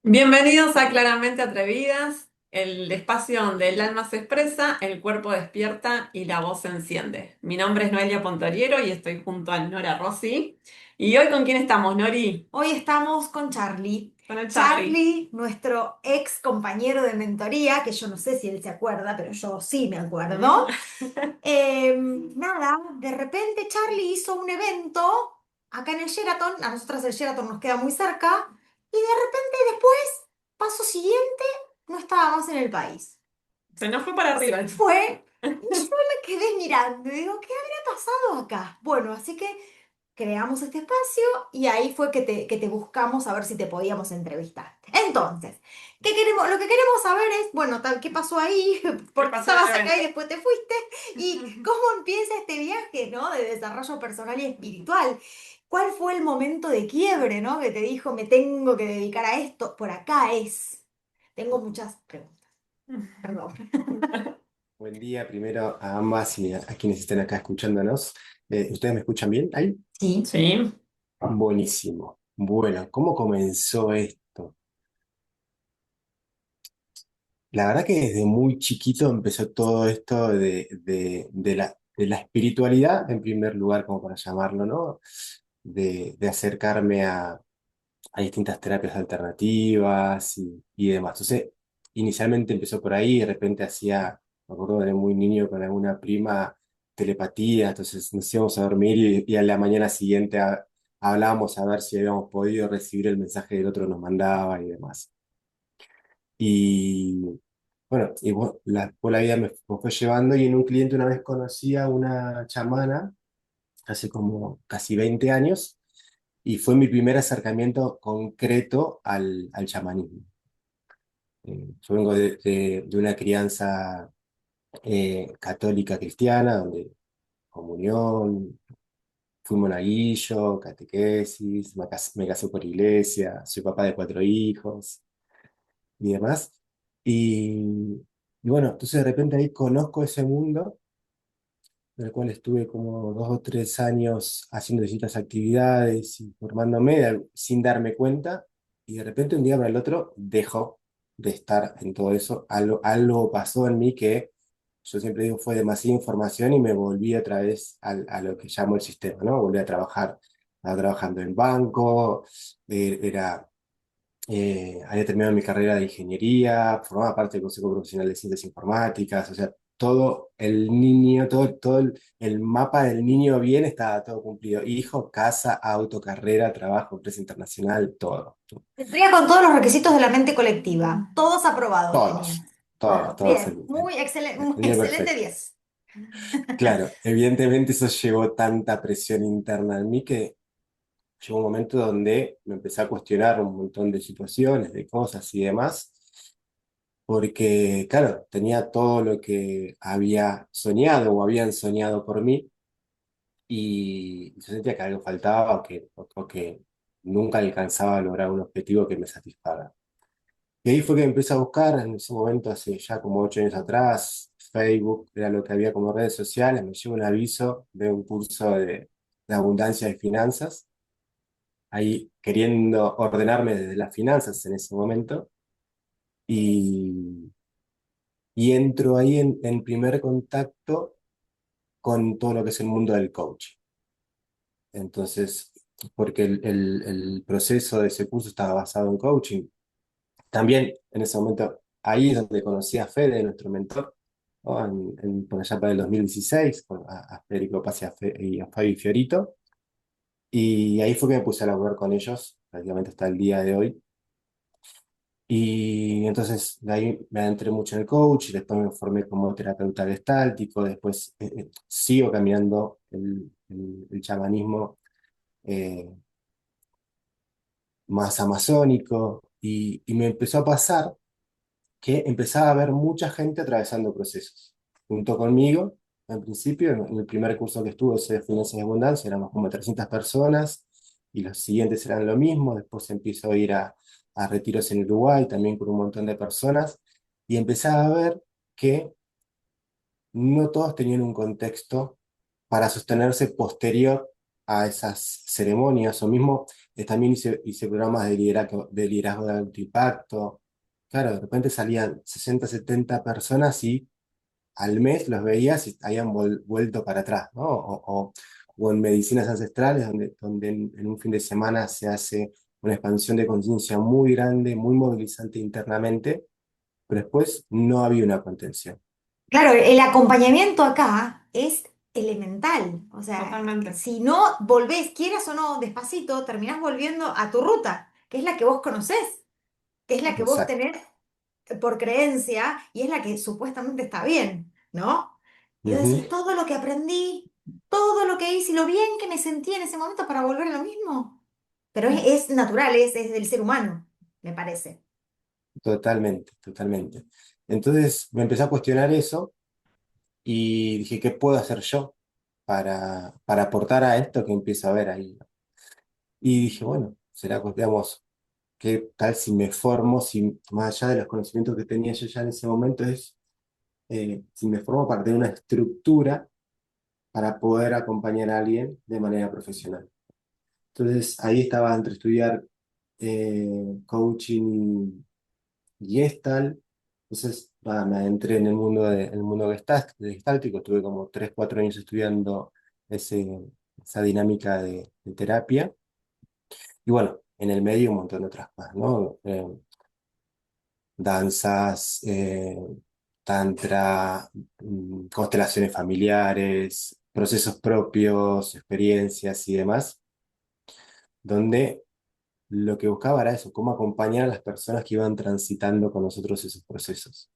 Bienvenidos a Claramente Atrevidas, el espacio donde el alma se expresa, el cuerpo despierta y la voz se enciende. Mi nombre es Noelia Pontoriero y estoy junto a Nora Rossi. ¿Y hoy con quién estamos, Nori? Hoy estamos con Charlie. Con el Charlie. Charlie, nuestro ex compañero de mentoría, que yo no sé si él se acuerda, pero yo sí me ¿Mm? acuerdo. Nada, de repente Charlie hizo un evento acá en el Sheraton, a nosotras el Sheraton nos queda muy cerca, y de repente después, paso siguiente, no estaba más en el país. Se nos fue para Se arriba. fue y yo me quedé mirando y digo, ¿qué habrá pasado acá? Bueno, así que creamos este espacio y ahí fue que te buscamos a ver si te podíamos entrevistar. Entonces, ¿qué queremos? Lo que queremos saber es, bueno, ¿qué pasó ahí? ¿Qué ¿Por qué pasó en el estabas acá y evento? después te fuiste? ¿Y cómo empieza este viaje, ¿no? De desarrollo personal y espiritual. ¿Cuál fue el momento de quiebre, ¿no? Que te dijo, me tengo que dedicar a esto. Por acá es. Tengo muchas preguntas. Perdón. Buen día primero a ambas y a quienes estén acá escuchándonos. ¿Ustedes me escuchan bien ahí? Sí. Sí. Buenísimo. Bueno, ¿cómo comenzó esto? La verdad que desde muy chiquito empezó todo esto de la espiritualidad, en primer lugar, como para llamarlo, ¿no? De acercarme a distintas terapias alternativas y demás. Entonces, inicialmente empezó por ahí, de repente me acuerdo de muy niño con alguna prima telepatía, entonces nos íbamos a dormir y a la mañana siguiente hablábamos a ver si habíamos podido recibir el mensaje del otro nos mandaba y demás. Y bueno, la vida me fue llevando y en un cliente una vez conocí a una chamana hace como casi 20 años y fue mi primer acercamiento concreto al chamanismo. Yo vengo de una crianza católica cristiana, donde comunión, fui monaguillo, catequesis, me casé por iglesia, soy papá de 4 hijos y demás. Y bueno, entonces de repente ahí conozco ese mundo en el cual estuve como 2 o 3 años haciendo distintas actividades y formándome sin darme cuenta, y de repente un día para el otro dejo de estar en todo eso. Algo pasó en mí que yo siempre digo fue demasiada información y me volví otra vez a lo que llamo el sistema, ¿no? Volví a trabajar, estaba trabajando en banco, había terminado mi carrera de ingeniería, formaba parte del Consejo Profesional de Ciencias Informáticas, o sea, todo el niño, todo el mapa del niño bien estaba todo cumplido. Hijo, casa, auto, carrera, trabajo, empresa internacional, todo. Cumplía con todos los requisitos de la mente colectiva. Todos aprobados tenías. Todos, todos, Bueno, todos. bien, muy El niño excelente perfecto. 10. Claro, evidentemente eso llevó tanta presión interna en mí que llegó un momento donde me empecé a cuestionar un montón de situaciones, de cosas y demás, porque, claro, tenía todo lo que había soñado o habían soñado por mí, y yo sentía que algo faltaba o que nunca alcanzaba a lograr un objetivo que me satisfaga. Y ahí fue que empecé a buscar, en ese momento, hace ya como 8 años atrás, Facebook era lo que había como redes sociales, me llegó un aviso de un curso de abundancia de finanzas, ahí queriendo ordenarme desde las finanzas en ese momento, y, y entro ahí en primer contacto con todo lo que es el mundo del coaching. Entonces, porque el proceso de ese curso estaba basado en coaching. También en ese momento, ahí es donde conocí a Fede, nuestro mentor, ¿no? Por allá para el 2016, a Federico Paz y a Fabi Fiorito. Y ahí fue que me puse a laburar con ellos, prácticamente hasta el día de hoy. Y entonces de ahí me adentré mucho en el coach, después me formé como terapeuta gestáltico, después sigo caminando el chamanismo eh, más amazónico, y me empezó a pasar que empezaba a ver mucha gente atravesando procesos. Junto conmigo, al principio, en el primer curso que estuve, ese de Finanzas de Abundancia, éramos como 300 personas, y los siguientes eran lo mismo. Después empiezo a ir a retiros en Uruguay, también con un montón de personas, y empezaba a ver que no todos tenían un contexto para sostenerse posterior a esas ceremonias, o mismo también hice programas de liderazgo de alto impacto. Claro, de repente salían 60 70 personas y al mes los veías y habían vuelto para atrás, ¿no? O en medicinas ancestrales, donde en un fin de semana se hace una expansión de conciencia muy grande, muy movilizante internamente, pero después no había una contención. Claro, el acompañamiento acá es elemental. O sea, Totalmente. si no volvés, quieras o no, despacito, terminás volviendo a tu ruta, que es la que vos conocés, que es la que vos Exacto. tenés por creencia y es la que supuestamente está bien, ¿no? Y vos decís, Ujú. todo lo que aprendí, todo lo que hice y lo bien que me sentí en ese momento para volver a lo mismo. Pero es natural, es del ser humano, me parece. Totalmente, totalmente. Entonces me empecé a cuestionar eso y dije, ¿qué puedo hacer yo para aportar a esto que empiezo a ver ahí? Y dije, bueno, será, pues, digamos, ¿qué tal si me formo, si más allá de los conocimientos que tenía yo ya en ese momento, si me formo para tener una estructura para poder acompañar a alguien de manera profesional? Entonces ahí estaba entre estudiar coaching y Gestalt. Entonces me adentré en el mundo gestáltico, estuve como 3 4 años estudiando esa dinámica de terapia. Y bueno, en el medio un montón de otras cosas, ¿no? Danzas, tantra, constelaciones familiares, procesos propios, experiencias y demás, donde lo que buscaba era eso, cómo acompañar a las personas que iban transitando con nosotros esos procesos.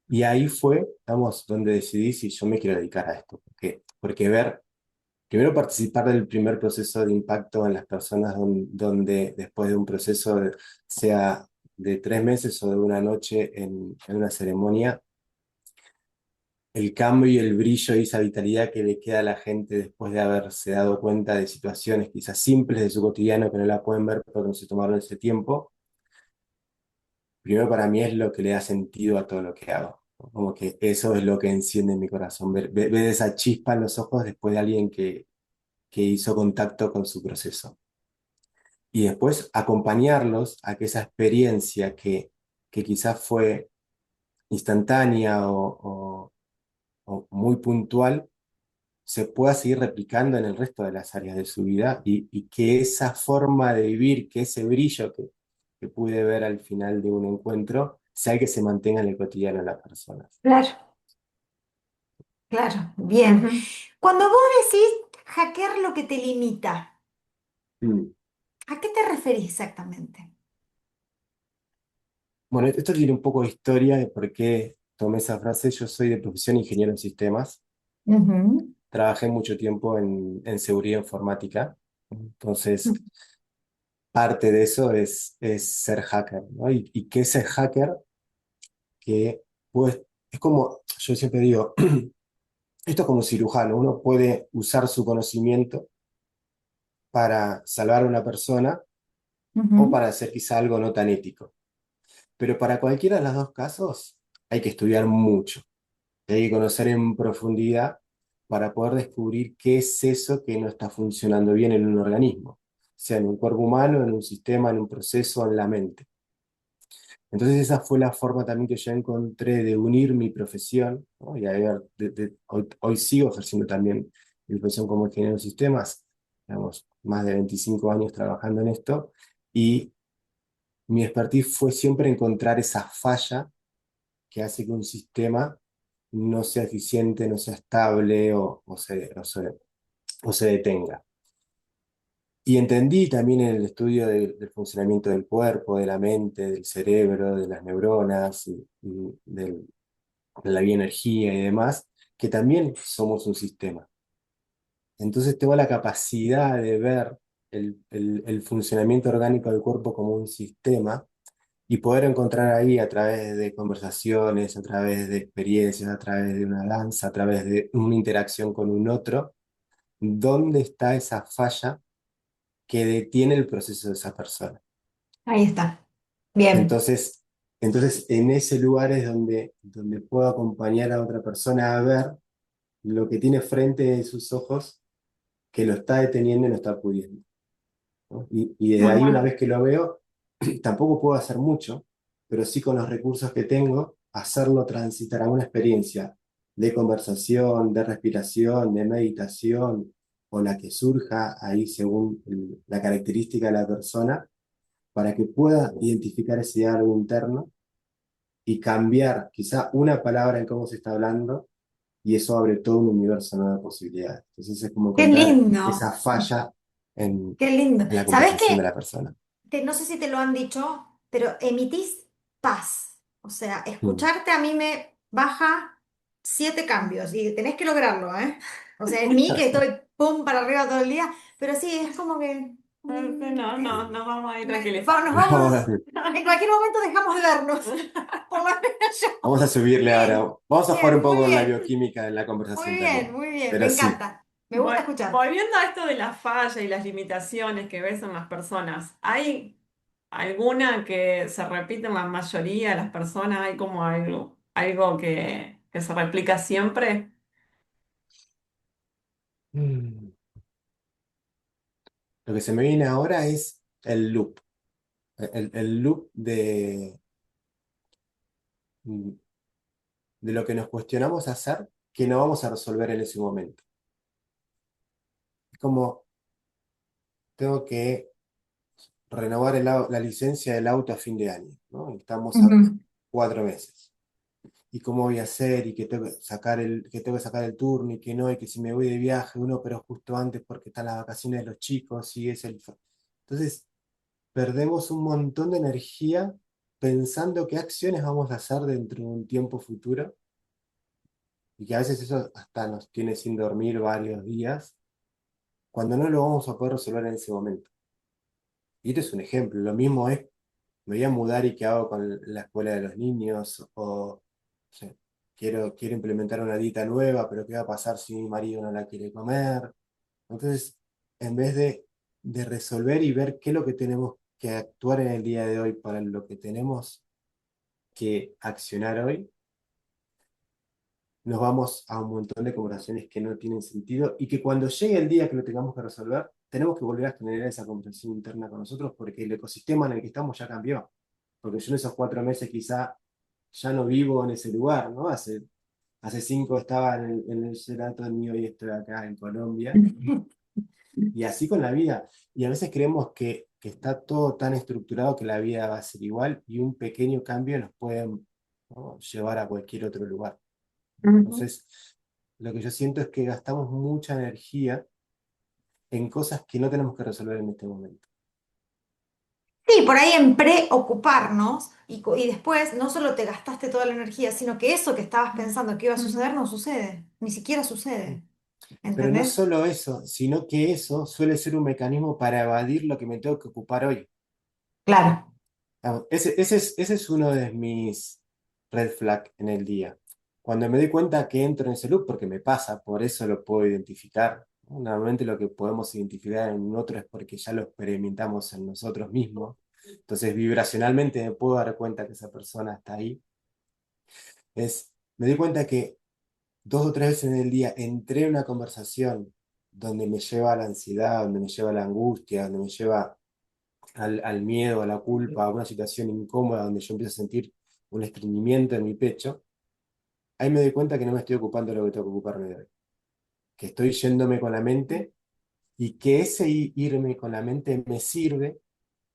Y ahí fue, digamos, donde decidí si yo me quiero dedicar a esto. Porque primero participar del primer proceso de impacto en las personas donde después de un proceso, sea de 3 meses o de una noche en una ceremonia, el cambio y el brillo y esa vitalidad que le queda a la gente después de haberse dado cuenta de situaciones quizás simples de su cotidiano que no la pueden ver porque no se tomaron ese tiempo, primero para mí es lo que le da sentido a todo lo que hago, ¿no? Como que eso es lo que enciende mi corazón, ver esa chispa en los ojos después de alguien que hizo contacto con su proceso. Y después acompañarlos a que esa experiencia que quizás fue instantánea o muy puntual se pueda seguir replicando en el resto de las áreas de su vida y que esa forma de vivir, que ese brillo que pude ver al final de un encuentro, sea el que se mantenga en el cotidiano de las personas. Claro, claro, bien. Ujú. Cuando vos decís hackear lo que te limita, Mm. ¿a qué te referís exactamente? Bueno, esto tiene un poco de historia de por qué tomé esa frase. Yo soy de profesión ingeniero en sistemas. Ujú, Trabajé mucho tiempo en seguridad informática. Entonces, parte de eso es ser hacker, ¿no? ¿Y qué es ser hacker? Que pues, es como, yo siempre digo, esto es como un cirujano, uno puede usar su conocimiento para salvar a una persona o ujú. para hacer quizá algo no tan ético. Pero para cualquiera de los dos casos hay que estudiar mucho, hay que conocer en profundidad para poder descubrir qué es eso que no está funcionando bien en un organismo, sea en un cuerpo humano, en un sistema, en un proceso, en la mente. Entonces esa fue la forma también que yo encontré de unir mi profesión, ¿no? Y a ver, hoy sigo ejerciendo también mi profesión como ingeniero de sistemas, digamos, más de 25 años trabajando en esto, y mi expertise fue siempre encontrar esa falla que hace que un sistema no sea eficiente, no sea estable o se detenga. Y entendí también en el estudio del funcionamiento del cuerpo, de la mente, del cerebro, de las neuronas y de la bioenergía y demás, que también somos un sistema. Entonces tengo la capacidad de ver el funcionamiento orgánico del cuerpo como un sistema y poder encontrar ahí a través de conversaciones, a través de experiencias, a través de una danza, a través de una interacción con un otro, dónde está esa falla que detiene el proceso de esa persona. Ahí está. Bien. Entonces, entonces en ese lugar es donde puedo acompañar a otra persona a ver lo que tiene frente de sus ojos que lo está deteniendo y no está pudiendo, ¿no? Y desde Muy ahí, una bueno. vez que lo veo, tampoco puedo hacer mucho, pero sí con los recursos que tengo, hacerlo transitar a una experiencia de conversación, de respiración, de meditación, o la que surja ahí según la característica de la persona, para que pueda identificar ese diálogo interno y cambiar quizá una palabra en cómo se está hablando, y eso abre todo un universo nuevo de posibilidades. Entonces es como Qué encontrar esa lindo, falla en, qué lindo. en la ¿Sabés conversación de qué? la persona. No sé si te lo han dicho, pero emitís paz. O sea, Mm. escucharte a mí me baja 7 cambios y tenés que lograrlo, ¿eh? O sea, es mí que estoy pum para arriba todo el día, pero sí, es como que No, no, nos vamos a ir nos tranquilizando. vamos, en cualquier momento dejamos de vernos. Por lo menos Vamos a yo. subirle Bien, ahora. Vamos a jugar un bien, muy poco con la bien, bioquímica en la conversación también. muy bien, me Pero sí. encanta. Me gusta escuchar. Volviendo a esto de la falla y las limitaciones que ves en las personas, ¿hay alguna que se repite en la mayoría de las personas? ¿Hay como algo que se replica siempre? Mm. Lo que se me viene ahora es el loop. El loop de lo que nos cuestionamos hacer que no vamos a resolver en ese momento. Es como tengo que renovar la licencia del auto a fin de año, ¿no? Estamos a Ujú. 4 meses. ¿Y cómo voy a hacer? Y que tengo que sacar el turno y que no, y que si me voy de viaje, uno, pero justo antes porque están las vacaciones de los chicos y es el... Entonces, perdemos un montón de energía pensando qué acciones vamos a hacer dentro de un tiempo futuro, y que a veces eso hasta nos tiene sin dormir varios días, cuando no lo vamos a poder resolver en ese momento. Y este es un ejemplo. Lo mismo es, me voy a mudar y qué hago con la escuela de los niños, o no sé, quiero implementar una dieta nueva, pero qué va a pasar si mi marido no la quiere comer. Entonces, en vez de resolver y ver qué es lo que tenemos que actuar en el día de hoy para lo que tenemos que accionar hoy, nos vamos a un montón de conversaciones que no tienen sentido, y que cuando llegue el día que lo tengamos que resolver, tenemos que volver a generar esa conversación interna con nosotros, porque el ecosistema en el que estamos ya cambió. Porque yo en esos 4 meses quizá ya no vivo en ese lugar, ¿no? Hace 5 estaba en el Sheraton y hoy estoy acá en Colombia. Y así con la vida. Y a veces creemos que está todo tan estructurado que la vida va a ser igual, y un pequeño cambio nos puede, ¿no?, llevar a cualquier otro lugar. Ujú. Entonces, lo que yo siento es que gastamos mucha energía en cosas que no tenemos que resolver en este momento. Sí, por ahí en preocuparnos y después no solo te gastaste toda la energía, sino que eso que estabas pensando que iba a suceder no sucede, ni siquiera sucede. Pero no ¿Entendés? solo eso, sino que eso suele ser un mecanismo para evadir lo que me tengo que ocupar hoy. Claro. Ese es uno de mis red flag en el día. Cuando me doy cuenta que entro en ese loop, porque me pasa, por eso lo puedo identificar, ¿no? Normalmente lo que podemos identificar en un otro es porque ya lo experimentamos en nosotros mismos. Entonces, vibracionalmente me puedo dar cuenta que esa persona está ahí. Me doy cuenta que 2 o 3 veces en el día entré en una conversación donde me lleva a la ansiedad, donde me lleva a la angustia, donde me lleva al miedo, a la culpa, a una situación incómoda donde yo empiezo a sentir un estreñimiento en mi pecho. Ahí me doy cuenta que no me estoy ocupando de lo que tengo que ocuparme de hoy, que estoy yéndome con la mente, y que ese irme con la mente me sirve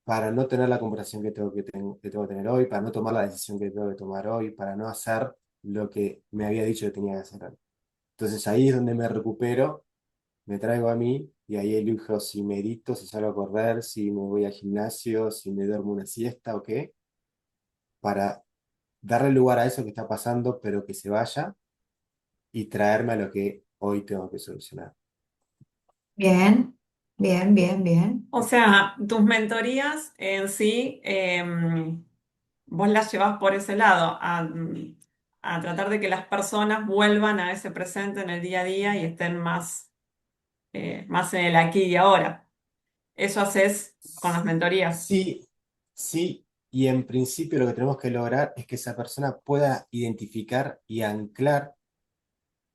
para no tener la conversación que tengo que tener hoy, para no tomar la decisión que tengo que tomar hoy, para no hacer lo que me había dicho que tenía que hacer hoy. Entonces ahí es donde me recupero, me traigo a mí, y ahí elijo si medito, si salgo a correr, si me voy al gimnasio, si me duermo una siesta o qué, para darle lugar a eso que está pasando, pero que se vaya, y traerme a lo que hoy tengo que solucionar. Bien, bien, bien, bien. O sea, tus mentorías en sí, vos las llevas por ese lado, a tratar de que las personas vuelvan a ese presente en el día a día y estén más en el aquí y ahora. Eso haces con las mentorías. Sí, sí, y en principio lo que tenemos que lograr es que esa persona pueda identificar y anclar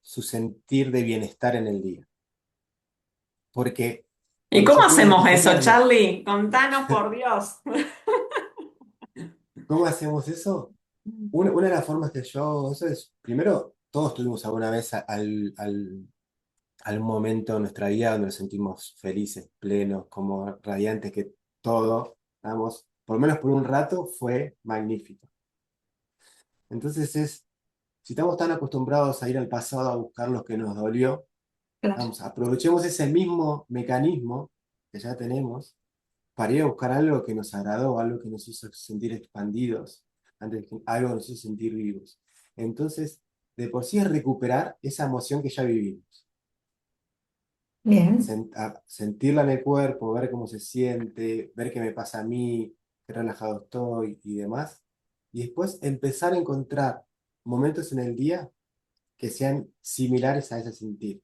su sentir de bienestar en el día. porque ¿Y cuando cómo yo pude hacemos eso, recogerme, Charlie? Contanos, por Dios. ¿cómo hacemos eso? Una de las formas que yo, eso es, primero, todos tuvimos alguna vez algún momento en nuestra vida donde nos sentimos felices, plenos, como radiantes, que todo, vamos, por lo menos por un rato, fue magnífico. Entonces si estamos tan acostumbrados a ir al pasado a buscar lo que nos dolió, Claro. vamos, aprovechemos ese mismo mecanismo que ya tenemos para ir a buscar algo que nos agradó, algo que nos hizo sentir expandidos, antes que algo que nos hizo sentir vivos. Entonces, de por sí es recuperar esa emoción que ya vivimos. Bien, Sentirla en el cuerpo, ver cómo se siente, ver qué me pasa a mí, qué relajado estoy y demás. Y después empezar a encontrar momentos en el día que sean similares a ese sentir,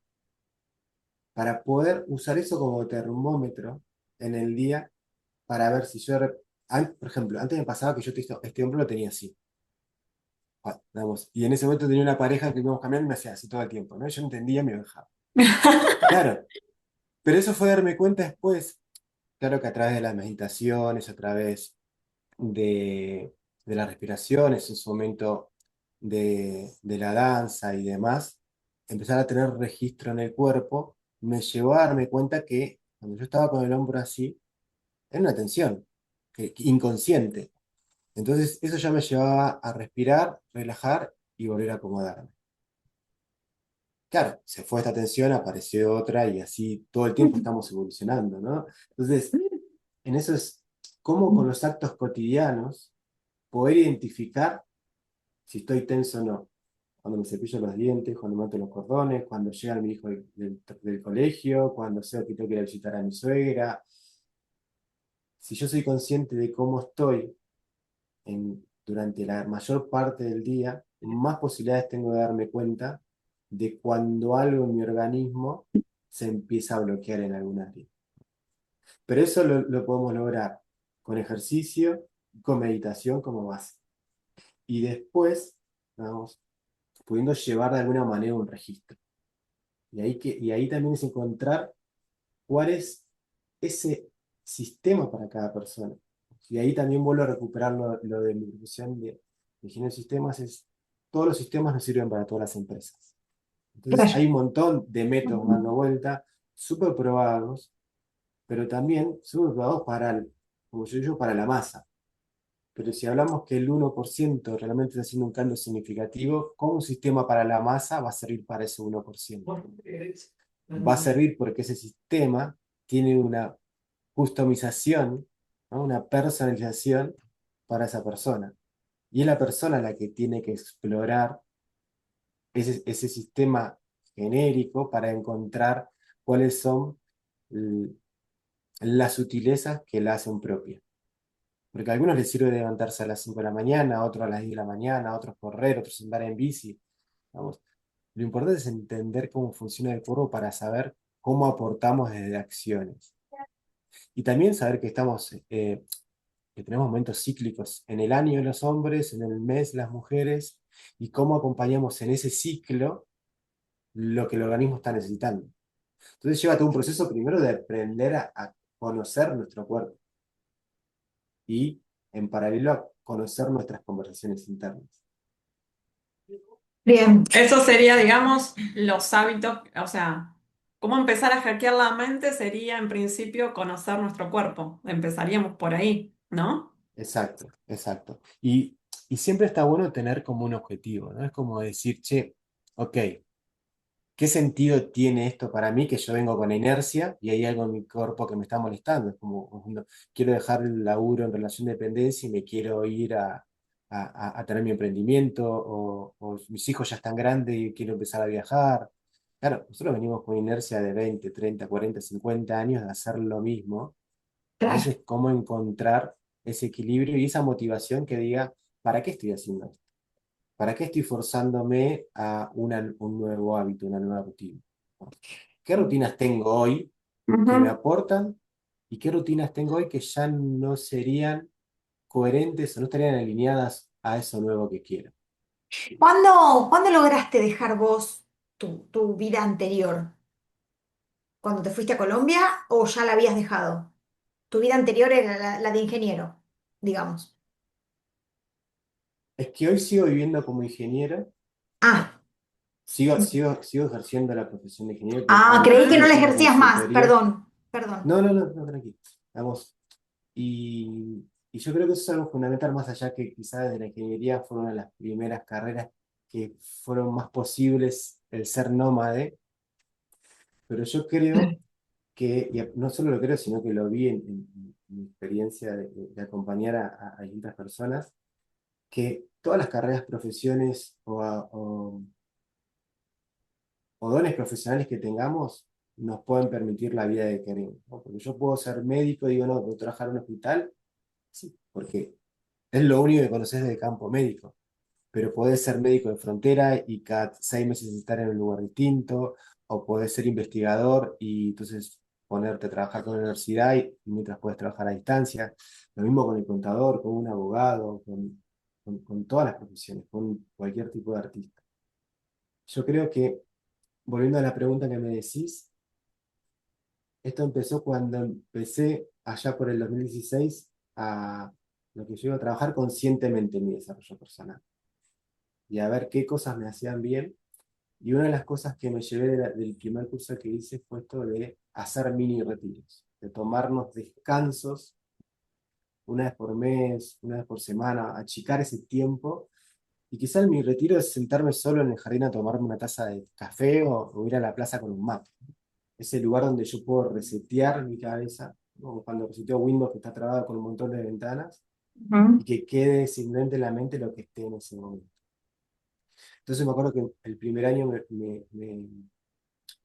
para poder usar eso como termómetro en el día para ver si yo, por ejemplo, antes me pasaba que yo este hombro lo tenía así, vamos, y en ese momento tenía una pareja que íbamos cambiando y me hacía así todo el tiempo, ¿no? Yo no entendía, me dejaba. Claro, pero eso fue darme cuenta después, claro que a través de las meditaciones, a través de, de las respiraciones, en su momento de la danza y demás, empezar a tener registro en el cuerpo, me llevó a darme cuenta que cuando yo estaba con el hombro así, era una tensión que inconsciente. Entonces eso ya me llevaba a respirar, relajar y volver a acomodarme. Claro, se fue esta tensión, apareció otra y así todo el tiempo estamos evolucionando, ¿no? Entonces, en eso es cómo con los actos cotidianos poder identificar si estoy tenso o no. Cuando me cepillo los dientes, cuando me ato los cordones, cuando llega mi hijo del colegio, cuando sé que tengo que ir a visitar a mi suegra. Si yo soy consciente de cómo estoy durante la mayor parte del día, más posibilidades tengo de darme cuenta de cuando algo en mi organismo se empieza a bloquear en algún área. Pero eso lo podemos lograr con ejercicio, con meditación como base. Y después, vamos, pudiendo llevar de alguna manera un registro. Y ahí también es encontrar cuál es ese sistema para cada persona. Y ahí también vuelvo a recuperar lo de mi profesión de ingeniero de sistemas, todos los sistemas nos sirven para todas las empresas. Entonces claro. hay un montón de métodos dando vuelta, súper probados, pero también súper probados como yo digo, para la masa. Pero si hablamos que el 1% realmente está haciendo un cambio significativo, ¿cómo un sistema para la masa va a servir para ese 1%? Va a servir porque ese sistema tiene una customización, ¿no? Una personalización para esa persona. Y es la persona la que tiene que explorar ese sistema genérico para encontrar cuáles son l- las sutilezas que la hacen propia. Porque a algunos les sirve levantarse a las 5 de la mañana, a otros a las 10 de la mañana, a otros correr, otros andar en bici. Vamos. Lo importante es entender cómo funciona el cuerpo para saber cómo aportamos desde acciones. Y también saber que tenemos momentos cíclicos en el año los hombres, en el mes las mujeres, y cómo acompañamos en ese ciclo lo que el organismo está necesitando. Entonces lleva todo un proceso primero de aprender a conocer nuestro cuerpo y en paralelo a conocer nuestras conversaciones internas. Bien. Eso sería, digamos, los hábitos, o sea, cómo empezar a hackear la mente sería en principio conocer nuestro cuerpo. Empezaríamos por ahí, ¿no? Exacto, exacto. Y siempre está bueno tener como un objetivo, ¿no? Es como decir, che, ok, ¿qué sentido tiene esto para mí que yo vengo con inercia y hay algo en mi cuerpo que me está molestando? Es como, cuando quiero dejar el laburo en relación de dependencia y me quiero ir a tener mi emprendimiento, o mis hijos ya están grandes y quiero empezar a viajar. Claro, nosotros venimos con inercia de 20, 30, 40, 50 años de hacer lo mismo. Claro. Entonces, ¿cómo encontrar ese equilibrio y esa motivación que diga, ¿para qué estoy haciendo esto? ¿Para qué estoy forzándome a un nuevo hábito, una nueva rutina? ¿Qué rutinas tengo hoy que me Ujú. aportan y qué rutinas tengo hoy que ya no serían coherentes o no estarían alineadas a eso nuevo que quiero? ¿Cuándo lograste dejar vos tu vida anterior? cuando te fuiste a Colombia o ya la habías dejado? Tu vida anterior era la de ingeniero, digamos. Es que hoy sigo viviendo como ingeniero, Ah, sigo ejerciendo la profesión de ingeniero, creí que sigo no la haciendo ejercías más, consultoría. perdón, perdón. No, no, no, no, tranquilo. Vamos. Y yo creo que eso es algo fundamental, más allá que quizás desde la ingeniería fue una de las primeras carreras que fueron más posibles el ser nómade, pero yo creo que, y no solo lo creo, sino que lo vi en mi experiencia de acompañar a distintas personas, que todas las carreras, profesiones o dones profesionales que tengamos nos pueden permitir la vida que queremos, ¿no? Porque yo puedo ser médico, digo, no, puedo trabajar en un hospital, sí, porque es lo único que conoces del campo médico, pero podés ser médico de frontera y cada 6 meses estar en un lugar distinto, o podés ser investigador y entonces ponerte a trabajar con la universidad y mientras puedes trabajar a distancia. Lo mismo con el contador, con un abogado, con todas las profesiones, con cualquier tipo de artista. Yo creo que, volviendo a la pregunta que me decís, esto empezó cuando empecé allá por el 2016 a lo que yo iba a trabajar conscientemente en mi desarrollo personal y a ver qué cosas me hacían bien. Y una de las cosas que me llevé del primer curso que hice fue esto de hacer mini retiros, de tomarnos descansos una vez por mes, una vez por semana, achicar ese tiempo. Y quizá mi retiro es sentarme solo en el jardín a tomarme una taza de café o ir a la plaza con un mate. Ese lugar donde yo puedo resetear mi cabeza, como cuando reseteo Windows que está trabado con un montón de ventanas, y Ujú. que quede simplemente en la mente lo que esté en ese momento. Entonces me acuerdo que el primer año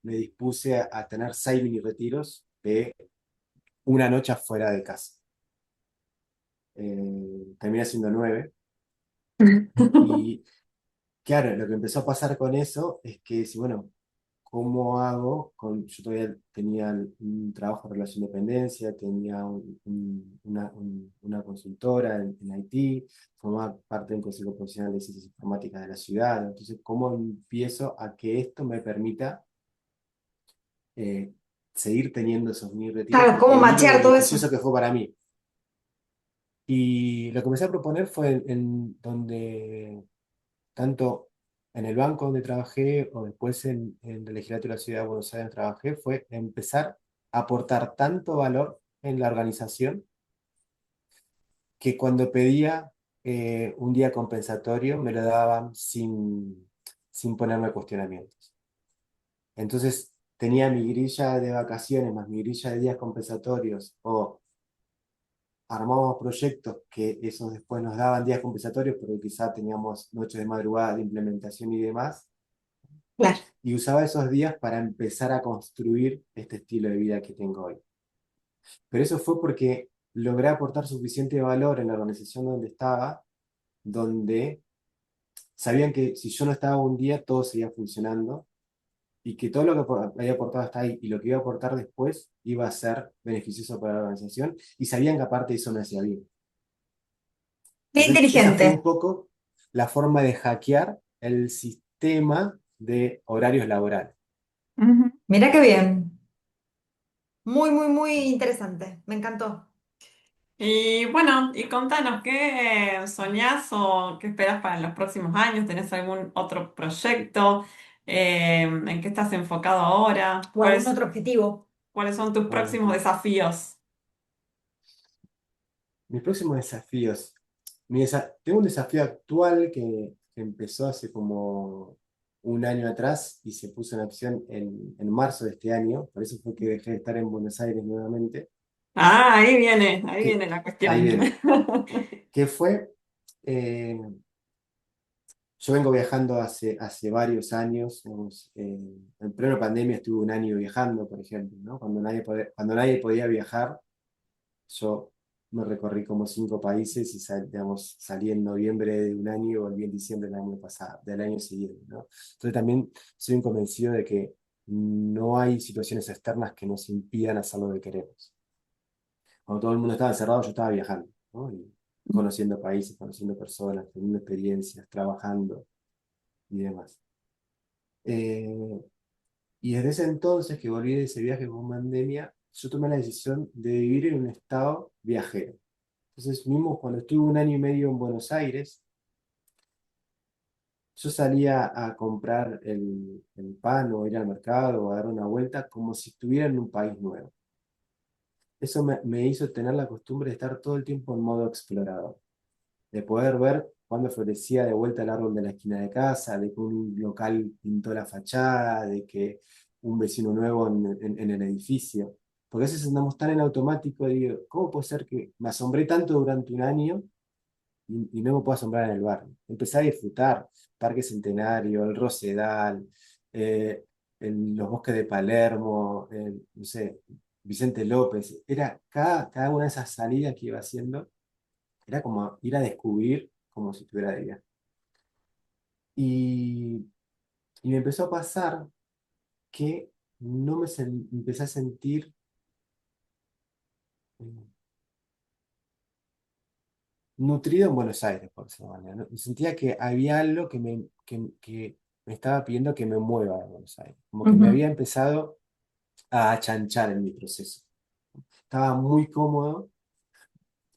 me dispuse a tener 6 mini retiros de una noche afuera de casa. Terminé haciendo 9. Y claro, lo que empezó a pasar con eso es que, si bueno, ¿cómo hago? Yo todavía tenía un trabajo en relación de dependencia, tenía una consultora en Haití, formaba parte del Consejo Profesional de Ciencias Informáticas de la ciudad. Entonces, ¿cómo empiezo a que esto me permita eh, seguir teniendo esos mini retiros? Claro, ¿cómo Porque vi lo machear todo eso? beneficioso que fue para mí. Y lo que empecé a proponer fue en donde tanto en el banco donde trabajé o después en la legislatura de la Ciudad de Buenos Aires trabajé, fue empezar a aportar tanto valor en la organización que cuando pedía un día compensatorio me lo daban sin ponerme cuestionamientos. Entonces tenía mi grilla de vacaciones más mi grilla de días compensatorios o armábamos proyectos que esos después nos daban días compensatorios porque quizá teníamos noches de madrugada de implementación y demás, Claro. y usaba esos días para empezar a construir este estilo de vida que tengo hoy. Pero eso fue porque logré aportar suficiente valor en la organización donde estaba, donde sabían que si yo no estaba un día, todo seguía funcionando y que todo lo que había aportado hasta ahí y lo que iba a aportar después iba a ser beneficioso para la organización y sabían que aparte eso me hacía bien. Qué Entonces, esa fue un inteligente. poco la forma de hackear el sistema de horarios laborales. Ujú. Mira qué bien. Muy, muy, muy interesante. Me encantó. Y bueno, y contanos, ¿qué soñás o qué esperás para los próximos años? ¿Tenés algún otro proyecto? ¿En qué estás enfocado ahora? ¿O algún otro objetivo? ¿Cuáles son tus Bueno, próximos desafíos? mis próximos desafíos. Tengo un desafío actual que empezó hace como un año atrás y se puso en acción en marzo de este año. Por eso fue que dejé de estar en Buenos Aires nuevamente. Ah, ahí Que, viene la ahí cuestión. viene. Que fue, eh, yo vengo viajando hace varios años. Digamos, en pleno pandemia estuve un año viajando, por ejemplo, ¿no? Cuando nadie podía viajar, yo me recorrí como 5 países y digamos, salí en noviembre de un año y volví en diciembre del año pasado, del año siguiente, ¿no? Entonces también soy un convencido de que no hay situaciones externas que nos impidan hacer lo que queremos. Cuando todo el mundo estaba encerrado, yo estaba viajando, ¿no? Y conociendo países, conociendo personas, teniendo experiencias, trabajando y demás. Eh, Y desde ese entonces que volví de ese viaje con pandemia, yo tomé la decisión de vivir en un estado viajero. Entonces, mismo cuando estuve un año y medio en Buenos Aires, yo salía a comprar el pan o ir al mercado o a dar una vuelta como si estuviera en un país nuevo. Eso me hizo tener la costumbre de estar todo el tiempo en modo explorador, de poder ver cuándo florecía de vuelta el árbol de la esquina de casa, de que un local pintó la fachada, de que un vecino nuevo en el edificio. Porque a veces andamos tan en automático, digo, ¿cómo puede ser que me asombré tanto durante un año y no me puedo asombrar en el barrio? Empecé a disfrutar Parque Centenario, el Rosedal, eh, los bosques de Palermo, no sé, Vicente López. Era cada una de esas salidas que iba haciendo, era como ir a descubrir como si estuviera de viaje. Y, y me empezó a pasar que no empecé a sentir eh, nutrido en Buenos Aires, por esa manera, ¿no? Sentía que había algo que me estaba pidiendo que me mueva de Buenos Aires. Como que me Ujú. había empezado a achanchar en mi proceso. Estaba muy cómodo.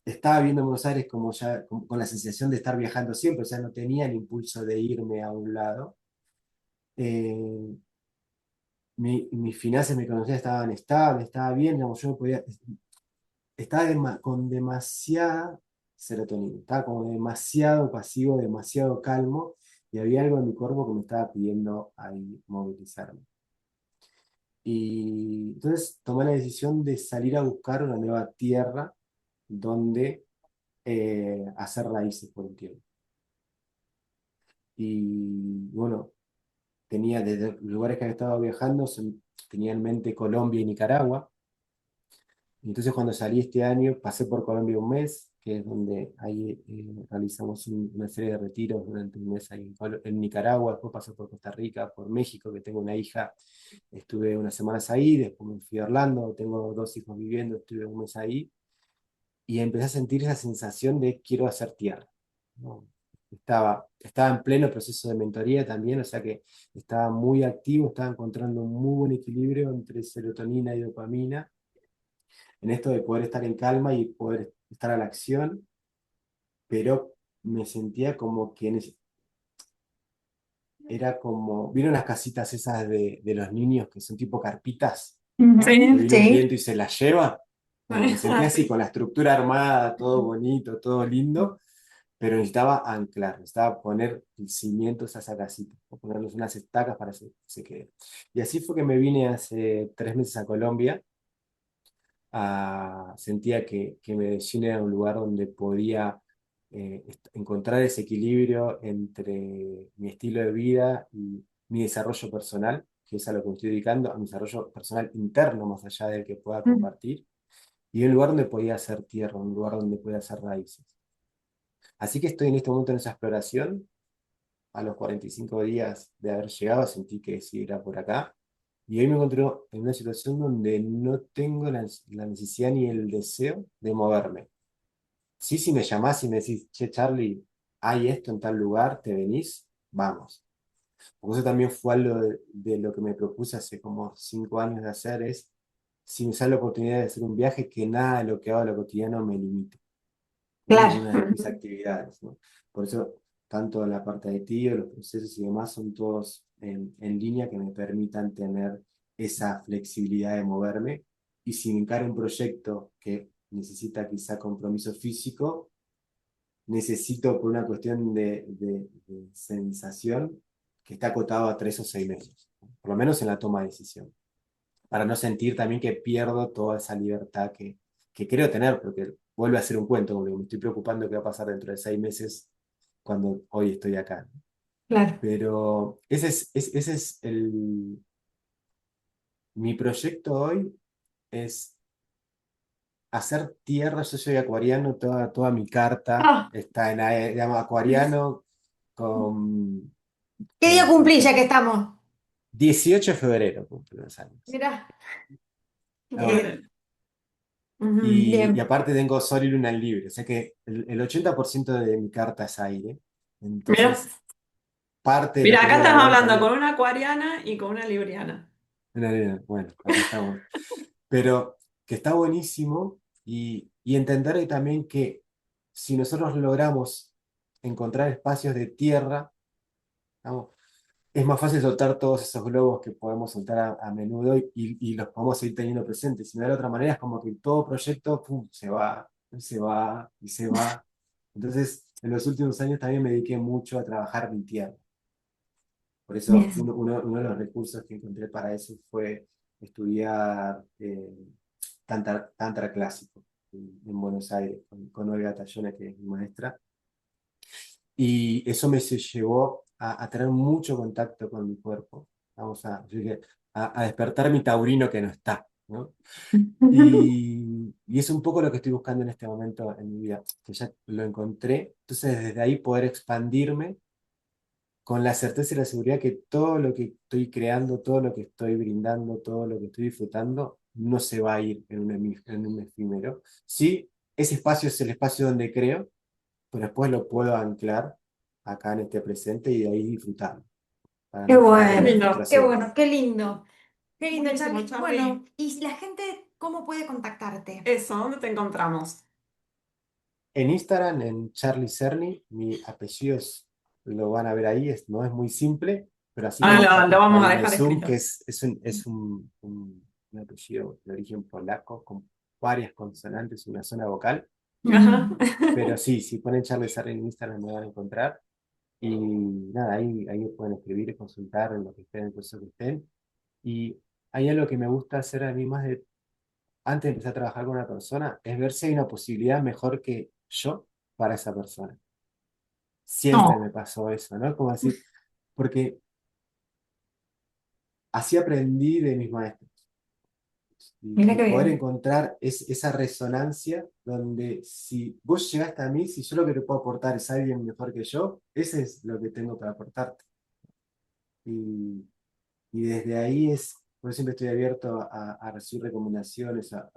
Estaba viendo Buenos Aires como ya con la sensación de estar viajando siempre, o sea, no tenía el impulso de irme a un lado. Eh, mis finanzas, mi economía estaban estables, estaba bien, digamos, yo no podía, estaba con demasiada serotonina, estaba como demasiado pasivo, demasiado calmo, y había algo en mi cuerpo que me estaba pidiendo ahí movilizarme. Y entonces tomé la decisión de salir a buscar una nueva tierra donde hacer raíces por un tiempo. Y bueno, tenía desde los lugares que había estado viajando, tenía en mente Colombia y Nicaragua. Y entonces cuando salí este año, pasé por Colombia un mes, que es donde ahí realizamos una serie de retiros durante un mes ahí en Nicaragua, después pasé por Costa Rica, por México, que tengo una hija, estuve unas semanas ahí, después me fui a Orlando, tengo dos hijos viviendo, estuve un mes ahí, y empecé a sentir esa sensación de quiero hacer tierra, ¿no? Estaba en pleno proceso de mentoría también, o sea que estaba muy activo, estaba encontrando un muy buen equilibrio entre serotonina y dopamina en esto de poder estar en calma y poder estar a la acción, pero me sentía como que era como, ¿vieron las casitas esas de los niños que son tipo carpitas, que Ujú, viene un sí, viento y se las lleva? Bueno, me sentía así con Así. la estructura armada, todo bonito, todo lindo, pero necesitaba anclar, necesitaba poner el cimientos a esa casita, o ponerles unas estacas para que se quede. Y así fue que me vine hace 3 meses a Colombia. Sentía que Medellín era un lugar donde podía encontrar ese equilibrio entre mi estilo de vida y mi desarrollo personal, que es a lo que me estoy dedicando, a mi desarrollo personal interno, más allá del que pueda mm, compartir, y un lugar donde podía hacer tierra, un lugar donde podía hacer raíces. Así que estoy en este momento en esa exploración. A los 45 días de haber llegado, sentí que sí era por acá. Y hoy me encontré en una situación donde no tengo la necesidad ni el deseo de moverme. Sí, si me llamás y me decís, che, Charlie, hay esto en tal lugar, ¿te venís? Vamos. Porque eso también fue algo de lo que me propuse hace como 5 años de hacer, es, si me sale la oportunidad de hacer un viaje, que nada de lo que hago a lo cotidiano me limite, ni claro. ninguna de mis actividades, ¿no? Por eso, tanto la parte de ti, los procesos y demás son todos en línea que me permitan tener esa flexibilidad de moverme. Y si me encara un proyecto que necesita quizá compromiso físico, necesito por una cuestión de sensación que está acotado a 3 o 6 meses, ¿no? Por lo menos en la toma de decisión, para no sentir también que pierdo toda esa libertad que creo tener, porque vuelve a ser un cuento, porque me estoy preocupando qué va a pasar dentro de 6 meses cuando hoy estoy acá, ¿no? Claro. Pero ese es mi proyecto hoy, es hacer tierra. Yo soy acuariano, toda mi carta Ah, está digamos, acuariano con ¿qué día el cumplí ya que estamos? 18 de febrero, cumple los años. Mira, Ahora, y bien. aparte tengo Sol y Luna en Libre, o sea que el 80% de mi carta es aire. Mira, Entonces, parte de lo mira, que acá veo en el estamos amor hablando con también. una acuariana y con una libriana. Una arena. Bueno, acá estamos. Pero que está buenísimo y entender ahí también que si nosotros logramos encontrar espacios de tierra, digamos, es más fácil soltar todos esos globos que podemos soltar a menudo y los podemos seguir teniendo presentes. Si no, de otra manera es como que todo proyecto pum, se va y se va. Entonces, en los últimos años también me dediqué mucho a trabajar mi tierra. Por eso Bien. uno de los recursos que encontré para eso fue estudiar tantra clásico en Buenos Aires con Olga Tayona, que es mi maestra. Y eso me se llevó a tener mucho contacto con mi cuerpo. Yo dije, a despertar mi taurino que no está, ¿no? Y es un poco lo que estoy buscando en este momento en mi vida, que ya lo encontré. Entonces, desde ahí poder expandirme con la certeza y la seguridad que todo lo que estoy creando, todo lo que estoy brindando, todo lo que estoy disfrutando, no se va a ir en un efímero. Sí, ese espacio es el espacio donde creo, pero después lo puedo anclar acá en este presente y de ahí disfrutarlo, para que Qué en el lindo. futuro sea igual. Bueno, qué lindo. Qué lindo, Buenísimo, Charlie. Charlie. Bueno, ¿y la gente cómo puede contactarte? Eso, ¿dónde te encontramos? En Instagram, en Charlie Cerny, lo van a ver ahí, no es muy simple, pero así como Ahora lo está vamos ahí a en el dejar Zoom, que escrito. un apellido de origen polaco, con varias consonantes, una sola vocal. Ajá. Ujú. Pero sí, si ponen Charlie Cerny en Instagram me van a encontrar. Y nada, ahí pueden escribir y consultar en lo que estén, en el proceso que estén. Y hay algo que me gusta hacer a mí más antes de empezar a trabajar con una persona, es ver si hay una posibilidad mejor que yo para esa persona. Siempre No, me pasó eso, ¿no? Como decir, porque así aprendí de mis maestros. mira Y qué poder bien. encontrar esa resonancia donde si vos llegaste a mí, si yo lo que te puedo aportar es alguien mejor que yo, ese es lo que tengo para aportarte. Y, y desde ahí por eso siempre estoy abierto a recibir recomendaciones, a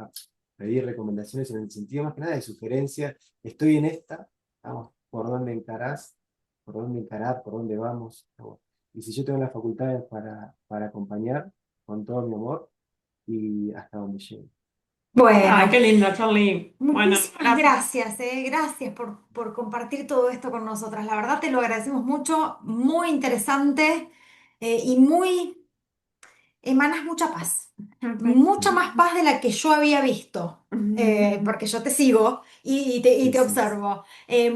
pedir recomendaciones en el sentido más que nada de sugerencia. Estoy en esta, vamos, ¿por dónde encarás? ¿Por dónde encarar? ¿Por dónde vamos? Vamos. Y si yo tengo las facultades para acompañar con todo mi amor y hasta donde llegue. Ay, qué Bueno, lindo, Charlie. Bueno, muchísimas gracias. gracias, gracias por compartir todo esto con nosotras. La verdad te lo agradecemos mucho, muy interesante y muy emanas mucha paz, mucha Mm. más paz de la que yo había visto, porque yo te sigo y Sí, te sí. observo,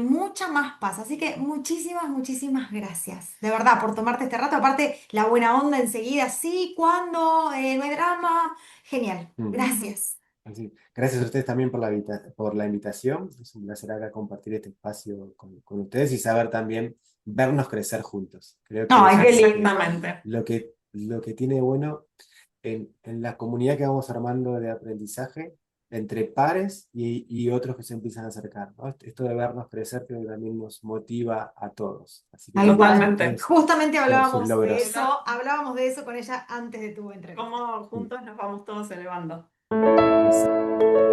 mucha más paz. Así que muchísimas, muchísimas gracias, de verdad, por tomarte este rato. Aparte, la buena onda enseguida, sí, cuando, no hay drama, genial, Mm. gracias. Así. Gracias a ustedes también por la invitación. Es un placer acá compartir este espacio con ustedes y saber también vernos crecer juntos. Creo que Ay, eso qué es lindo. Exactamente. lo que tiene de bueno en la comunidad que vamos armando de aprendizaje entre pares y otros que se empiezan a acercar, ¿no? Esto de vernos crecer creo que también nos motiva a todos. Así que Tal también a cual. Totalmente. ustedes Justamente por sus hablábamos de logros. eso, hablábamos de eso con ella antes de tu entrevista. Cómo Mm. juntos nos vamos todos elevando. Exacto.